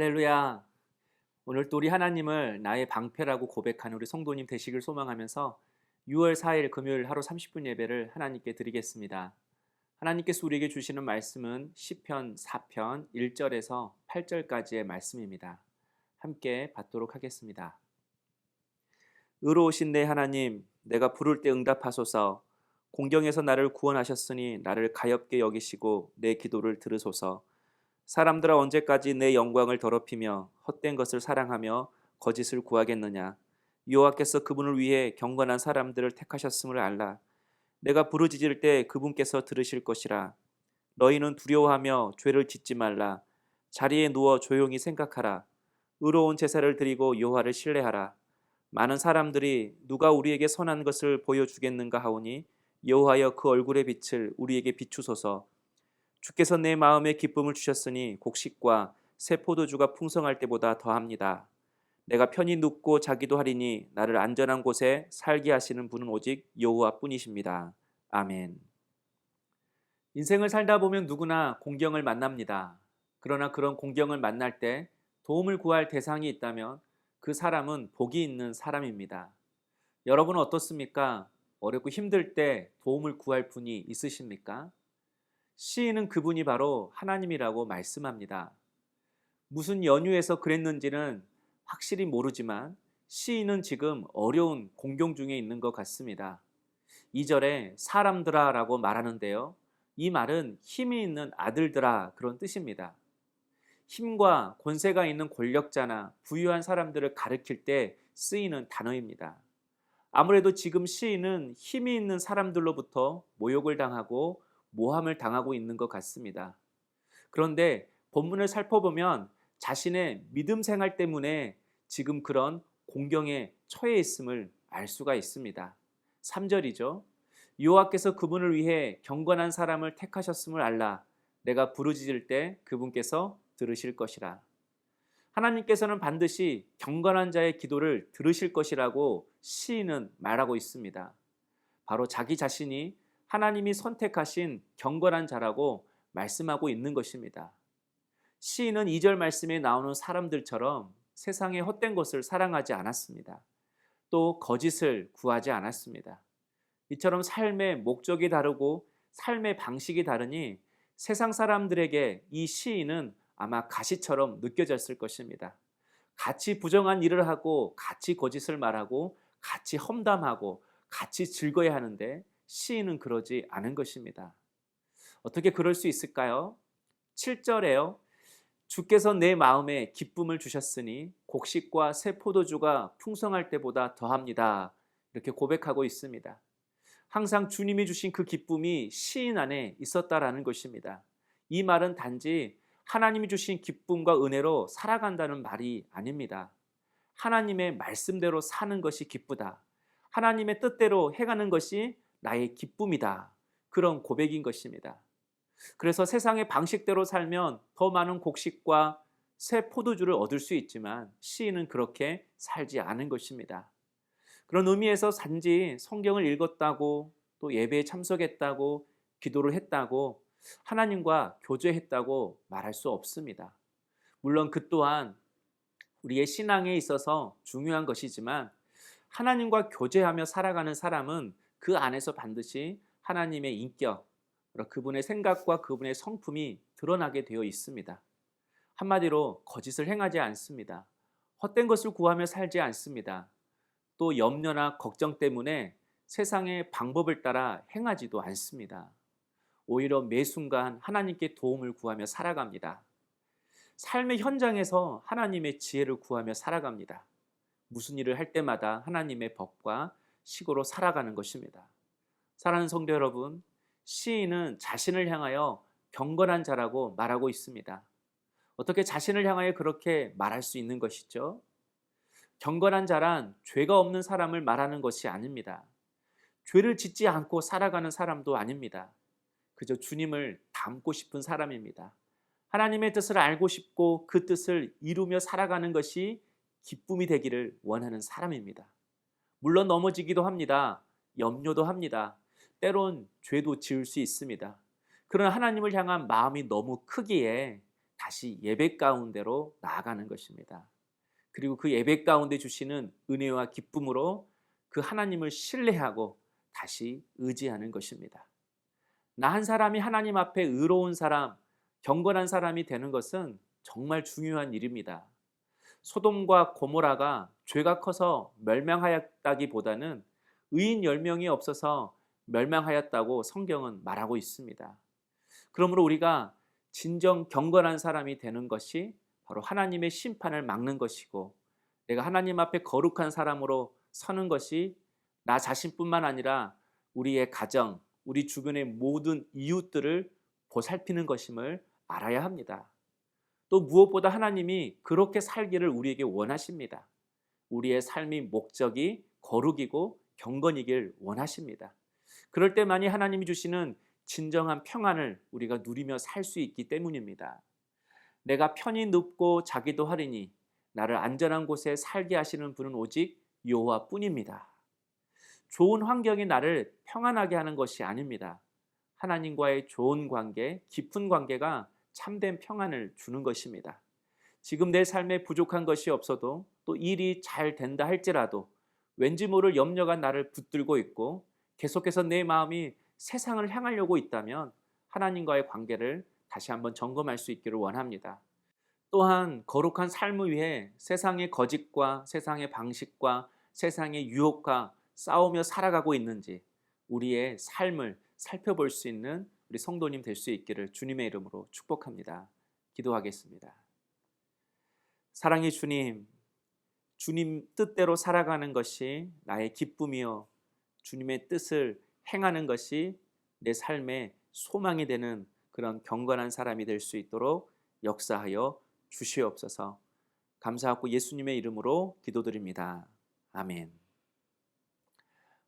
할렐루야. 오늘 또 우리 하나님을 나의 방패라고 고백하는 우리 성도님 되시길 소망하면서 6월 4일 금요일 하루 30분 예배를 하나님께 드리겠습니다. 하나님께서 우리에게 주시는 말씀은 시편 4편 1절에서 8절까지의 말씀입니다. 함께 받도록 하겠습니다. 의로우신 내 하나님, 내가 부를 때 응답하소서. 공경에서 나를 구원하셨으니 나를 가엾게 여기시고 내 기도를 들으소서. 사람들아, 언제까지 내 영광을 더럽히며 헛된 것을 사랑하며 거짓을 구하겠느냐. 여호와께서 그분을 위해 경건한 사람들을 택하셨음을 알라. 내가 부르짖을 때 그분께서 들으실 것이라. 너희는 두려워하며 죄를 짓지 말라. 자리에 누워 조용히 생각하라. 의로운 제사를 드리고 여호와를 신뢰하라. 많은 사람들이 누가 우리에게 선한 것을 보여주겠는가 하오니 여호와여, 그 얼굴의 빛을 우리에게 비추소서. 주께서 내 마음에 기쁨을 주셨으니 곡식과 새 포도주가 풍성할 때보다 더합니다. 내가 편히 눕고 자기도 하리니 나를 안전한 곳에 살게 하시는 분은 오직 여호와뿐이십니다. 아멘. 인생을 살다 보면 누구나 공경을 만납니다. 그러나 그런 공경을 만날 때 도움을 구할 대상이 있다면 그 사람은 복이 있는 사람입니다. 여러분은 어떻습니까? 어렵고 힘들 때 도움을 구할 분이 있으십니까? 시인은 그분이 바로 하나님이라고 말씀합니다. 무슨 연유에서 그랬는지는 확실히 모르지만 시인은 지금 어려운 공경 중에 있는 것 같습니다. 2절에 사람들아 라고 말하는데요. 이 말은 힘이 있는 아들들아, 그런 뜻입니다. 힘과 권세가 있는 권력자나 부유한 사람들을 가리킬 때 쓰이는 단어입니다. 아무래도 지금 시인은 힘이 있는 사람들로부터 모욕을 당하고 모함을 당하고 있는 것 같습니다. 그런데 본문을 살펴보면 자신의 믿음 생활 때문에 지금 그런 공경에 처해 있음을 알 수가 있습니다. 3절이죠. 여호와께서 그분을 위해 경건한 사람을 택하셨음을 알라. 내가 부르짖을 때 그분께서 들으실 것이라. 하나님께서는 반드시 경건한 자의 기도를 들으실 것이라고 시인은 말하고 있습니다. 바로 자기 자신이 하나님이 선택하신 경건한 자라고 말씀하고 있는 것입니다. 시인은 2절 말씀에 나오는 사람들처럼 세상의 헛된 것을 사랑하지 않았습니다. 또 거짓을 구하지 않았습니다. 이처럼 삶의 목적이 다르고 삶의 방식이 다르니 세상 사람들에게 이 시인은 아마 가시처럼 느껴졌을 것입니다. 같이 부정한 일을 하고 같이 거짓을 말하고 같이 험담하고 같이 즐거워야 하는데 시인은 그러지 않은 것입니다. 어떻게 그럴 수 있을까요? 7절에요. 주께서 내 마음에 기쁨을 주셨으니 곡식과 새 포도주가 풍성할 때보다 더합니다. 이렇게 고백하고 있습니다. 항상 주님이 주신 그 기쁨이 시인 안에 있었다라는 것입니다. 이 말은 단지 하나님이 주신 기쁨과 은혜로 살아간다는 말이 아닙니다. 하나님의 말씀대로 사는 것이 기쁘다. 하나님의 뜻대로 행하는 것이 나의 기쁨이다. 그런 고백인 것입니다. 그래서 세상의 방식대로 살면 더 많은 곡식과 새 포도주를 얻을 수 있지만 시인은 그렇게 살지 않은 것입니다. 그런 의미에서 단지 성경을 읽었다고 또 예배에 참석했다고 기도를 했다고 하나님과 교제했다고 말할 수 없습니다. 물론 그 또한 우리의 신앙에 있어서 중요한 것이지만 하나님과 교제하며 살아가는 사람은 그 안에서 반드시 하나님의 인격, 그분의 생각과 그분의 성품이 드러나게 되어 있습니다. 한마디로 거짓을 행하지 않습니다. 헛된 것을 구하며 살지 않습니다. 또 염려나 걱정 때문에 세상의 방법을 따라 행하지도 않습니다. 오히려 매 순간 하나님께 도움을 구하며 살아갑니다. 삶의 현장에서 하나님의 지혜를 구하며 살아갑니다. 무슨 일을 할 때마다 하나님의 법과 식으로 살아가는 것입니다. 사랑하는 성도 여러분, 시인은 자신을 향하여 경건한 자라고 말하고 있습니다. 어떻게 자신을 향하여 그렇게 말할 수 있는 것이죠? 경건한 자란 죄가 없는 사람을 말하는 것이 아닙니다. 죄를 짓지 않고 살아가는 사람도 아닙니다. 그저 주님을 닮고 싶은 사람입니다. 하나님의 뜻을 알고 싶고 그 뜻을 이루며 살아가는 것이 기쁨이 되기를 원하는 사람입니다. 물론 넘어지기도 합니다. 염려도 합니다. 때론 죄도 지을 수 있습니다. 그러나 하나님을 향한 마음이 너무 크기에 다시 예배 가운데로 나아가는 것입니다. 그리고 그 예배 가운데 주시는 은혜와 기쁨으로 그 하나님을 신뢰하고 다시 의지하는 것입니다. 나 한 사람이 하나님 앞에 의로운 사람, 경건한 사람이 되는 것은 정말 중요한 일입니다. 소돔과 고모라가 죄가 커서 멸망하였다기보다는 의인 10명이 없어서 멸망하였다고 성경은 말하고 있습니다. 그러므로 우리가 진정 경건한 사람이 되는 것이 바로 하나님의 심판을 막는 것이고, 내가 하나님 앞에 거룩한 사람으로 서는 것이 나 자신뿐만 아니라 우리의 가정, 우리 주변의 모든 이웃들을 보살피는 것임을 알아야 합니다. 또 무엇보다 하나님이 그렇게 살기를 우리에게 원하십니다. 우리의 삶의 목적이 거룩이고 경건이길 원하십니다. 그럴 때만이 하나님이 주시는 진정한 평안을 우리가 누리며 살 수 있기 때문입니다. 내가 편히 눕고 자기도 하리니 나를 안전한 곳에 살게 하시는 분은 오직 여호와뿐입니다. 좋은 환경이 나를 평안하게 하는 것이 아닙니다. 하나님과의 좋은 관계, 깊은 관계가 참된 평안을 주는 것입니다. 지금 내 삶에 부족한 것이 없어도, 또 일이 잘 된다 할지라도 왠지 모를 염려가 나를 붙들고 있고 계속해서 내 마음이 세상을 향하려고 있다면 하나님과의 관계를 다시 한번 점검할 수 있기를 원합니다. 또한 거룩한 삶을 위해 세상의 거짓과 세상의 방식과 세상의 유혹과 싸우며 살아가고 있는지 우리의 삶을 살펴볼 수 있는 우리 성도님 될 수 있기를 주님의 이름으로 축복합니다. 기도하겠습니다. 사랑의 주님, 주님 뜻대로 살아가는 것이 나의 기쁨이요, 주님의 뜻을 행하는 것이 내 삶의 소망이 되는 그런 경건한 사람이 될 수 있도록 역사하여 주시옵소서. 감사하고 예수님의 이름으로 기도드립니다. 아멘.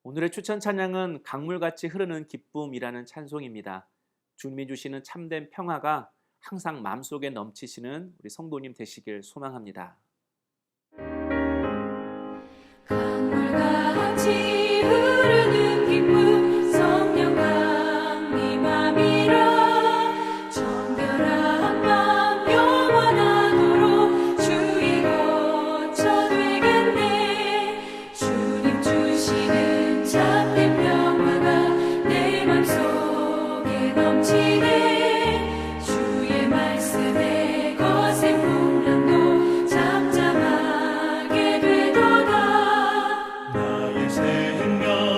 오늘의 추천 찬양은 강물같이 흐르는 기쁨이라는 찬송입니다. 주님이 주시는 참된 평화가 항상 마음속에 넘치시는 우리 성도님 되시길 소망합니다. 강물같이 흐르는 기쁨 성령 강림함이라 정결한 맘 영원하도록 주의 거처 되겠네. 주님 주시는 참된 평화가 내 맘속에 넘치네. 주의 말씀에 거센 풍랑도 잠잠하게 되도다. 나의 생명